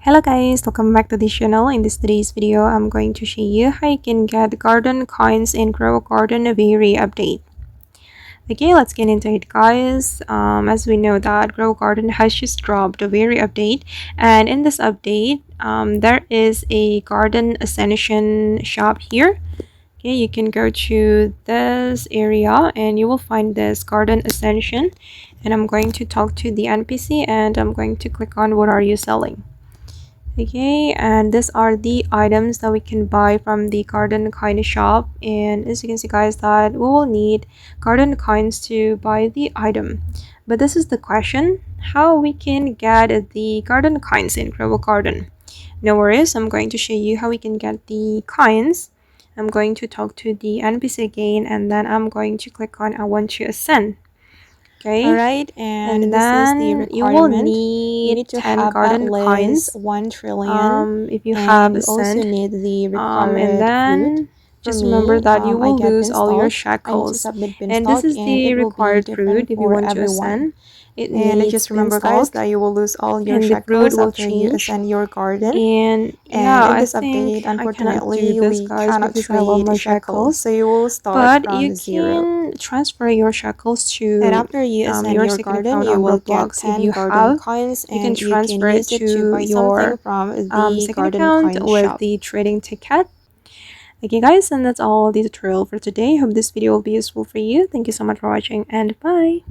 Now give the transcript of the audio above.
Hello guys, welcome back to this channel. In today's video, I'm going to show you how you can get garden coins in Grow Garden Very update. Okay, let's get into it guys. As we know that Grow Garden has just dropped a very update, and in this update, there is a garden ascension shop here. Okay, you can go to this area and you will find this garden ascension, and I'm going to talk to the NPC and I'm going to click on what are you selling. Okay, and these are the items that we can buy from the garden coin shop, and as you can see guys that we will need garden coins to buy the item. But this is the question, how we can get the garden coins in Grow Garden. No worries, I'm going to show you how we can get the coins. I'm going to talk to the NPC again, and then I'm going to click on I want to ascend. Okay, alright, and this is the requirement. You will need to 10 have garden at coins. least 1 trillion. If you and have you also ascend, need the and required then fruit. just remember that you I will get lose all your beanstalk. I need to shackles, submit and this beanstalk, is and the it will be required fruit different if you for want to everyone. ascend. It And needs just remember guys beanstalk, that you will lose all your and the fruit shackles will after you change. ascend your garden. And And yeah, in I this think update, I cannot do unfortunately, this we guys cannot because I love trade my shackles, shackles. so you will start But from you 0. can transfer your shackles And to after you ascend your your second garden, account you on will get Roblox. If 10 you garden have, coins, you can and you can transfer it use it to to buy something your from the second garden account coin with shop. the trading ticket. Okay guys, and that's all the tutorial for today. Hope this video will be useful for you. Thank you so much for watching, and bye.